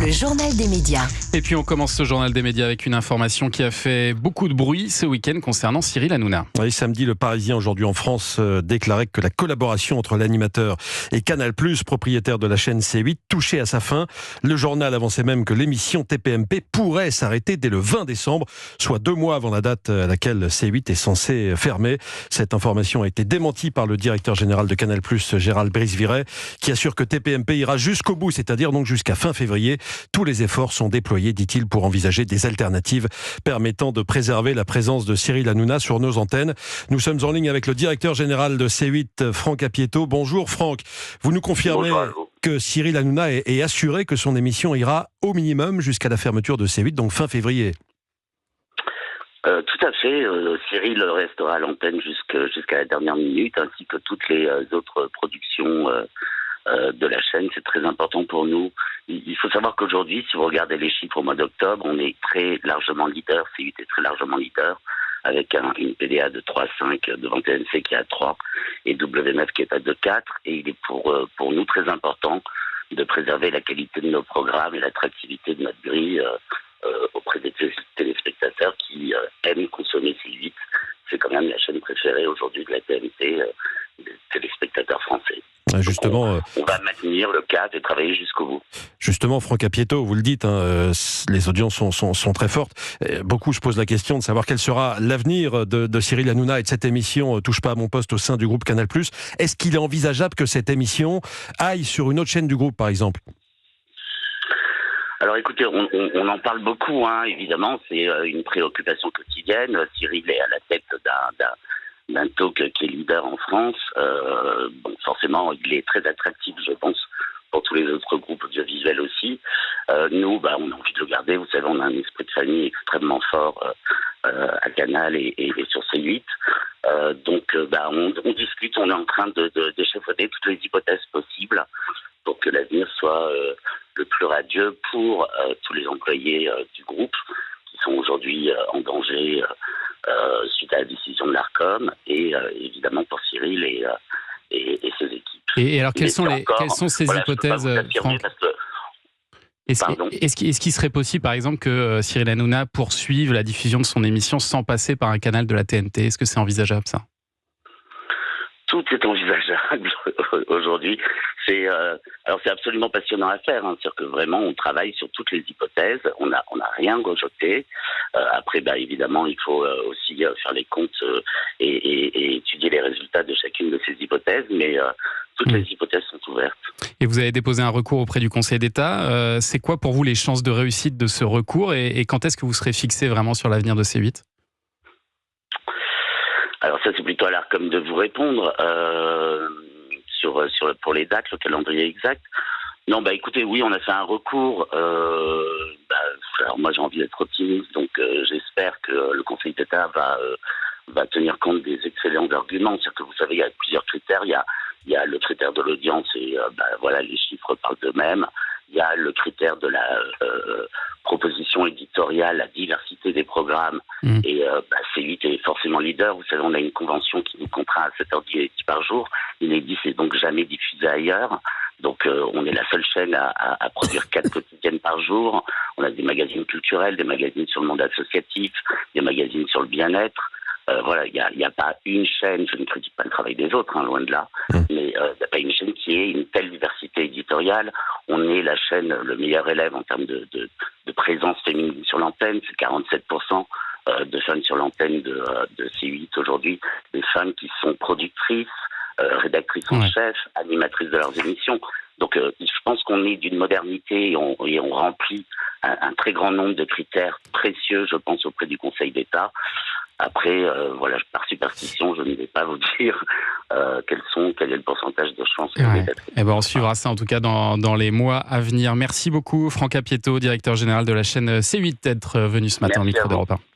Le journal des médias. Et puis on commence ce journal des médias avec une information qui a fait beaucoup de bruit ce week-end concernant Cyril Hanouna. Oui, samedi, le Parisien aujourd'hui en France déclarait que la collaboration entre l'animateur et Canal+, propriétaire de la chaîne C8, touchait à sa fin. Le journal avançait même que l'émission TPMP pourrait s'arrêter dès le 20 décembre, soit 2 mois avant la date à laquelle C8 est censé fermer. Cette information a été démentie par le directeur général de Canal+, Gérald Brice-Viret, qui assure que TPMP ira jusqu'au bout, c'est-à-dire donc jusqu'à fin février. Tous les efforts sont déployés, dit-il, pour envisager des alternatives permettant de préserver la présence de Cyril Hanouna sur nos antennes. Nous sommes en ligne avec le directeur général de C8, Franck Apieto. Bonjour Franck, vous nous confirmez que Cyril Hanouna est assuré que son émission ira au minimum jusqu'à la fermeture de C8, donc fin février. Tout à fait. Cyril restera à l'antenne jusqu'à la dernière minute, ainsi que toutes les autres productions de la chaîne. C'est très important pour nous. Il faut savoir qu'aujourd'hui, si vous regardez les chiffres au mois d'octobre, on est très largement leader. C8 est très largement leader, avec une PDA de 3,5 devant TMC qui est à 3 et W9 qui est à 2,4. Et il est pour nous très important de préserver la qualité de nos programmes et l'attractivité de notre grille auprès des téléspectateurs qui aiment consommer C8. C'est quand même la chaîne préférée aujourd'hui de la TNT, des téléspectateurs français. Justement, on va maintenir le cadre et travailler jusqu'au bout. Justement, Franck Apieto, vous le dites, les audiences sont très fortes. Beaucoup se posent la question de savoir quel sera l'avenir de Cyril Hanouna et de cette émission Touche pas à mon poste au sein du groupe Canal+. Est-ce qu'il est envisageable que cette émission aille sur une autre chaîne du groupe, par exemple ? Alors écoutez, on en parle beaucoup, évidemment, c'est une préoccupation quotidienne. Cyril est à la tête d'un talk qui est leader en France. Forcément, il est très attractif, je pense, pour tous les autres groupes audiovisuels aussi. Nous, on a envie de le garder. Vous savez, on a un esprit de famille extrêmement fort à Canal et sur C8. On discute, on est en train d'échafauder toutes les hypothèses possibles pour que l'avenir soit le plus radieux pour tous les employés du groupe qui sont aujourd'hui en danger suite à la décision de l'Arcom et évidemment pour Cyril et ses équipes. Et alors quelles sont ces hypothèses, Franck ? Est-ce qu'il serait possible, par exemple, que Cyril Hanouna poursuive la diffusion de son émission sans passer par un canal de la TNT ? Est-ce que c'est envisageable, ça ? Tout est envisageable aujourd'hui. C'est absolument passionnant à faire. C'est-à-dire que vraiment, on travaille sur toutes les hypothèses. On n'a rien rejeté. Après, évidemment, il faut aussi faire les comptes et étudier les résultats de chacune de ces hypothèses. Mais toutes les hypothèses sont ouvertes. Et vous avez déposé un recours auprès du Conseil d'État. C'est quoi pour vous les chances de réussite de ce recours et quand est-ce que vous serez fixé vraiment sur l'avenir de C8 ? Alors ça, c'est plutôt à l'Arcom de vous répondre pour les dates, le calendrier exact. Non, écoutez, oui, on a fait un recours. Alors moi, j'ai envie d'être optimiste, donc j'espère que le Conseil d'État va tenir compte des excellents arguments. C'est-à-dire que vous savez, il y a plusieurs critères. Il y a le critère de l'audience et les chiffres parlent d'eux-mêmes. Il y a le critère de la proposition éditoriale, la diversité des programmes. Et C8 est forcément leader. Vous savez, on a une convention qui nous contraint à 7h10 par jour. Inédit, c'est donc jamais diffusé ailleurs. Donc on est la seule chaîne à produire 4 quotidiennes par jour. On a des magazines culturels, des magazines sur le monde associatif, des magazines sur le bien-être. Il n'y a pas une chaîne, je ne critique pas le travail des autres, loin de là, mais il n'y a pas une chaîne qui ait une telle diversité éditoriale. On est la chaîne, le meilleur élève en termes de présence féminine sur l'antenne, c'est 47% de femmes sur l'antenne de C8 aujourd'hui, des femmes qui sont productrices, rédactrices en chef, animatrices de leurs émissions. Donc je pense qu'on est d'une modernité et on remplit un très grand nombre de critères précieux, je pense, auprès du Conseil d'État. Après, par superstition, je ne vais pas vous dire quel est le pourcentage de chances. On suivra ça en tout cas dans les mois à venir. Merci beaucoup Franck Apieto, directeur général de la chaîne C8, d'être venu ce matin au micro d'Europe 1.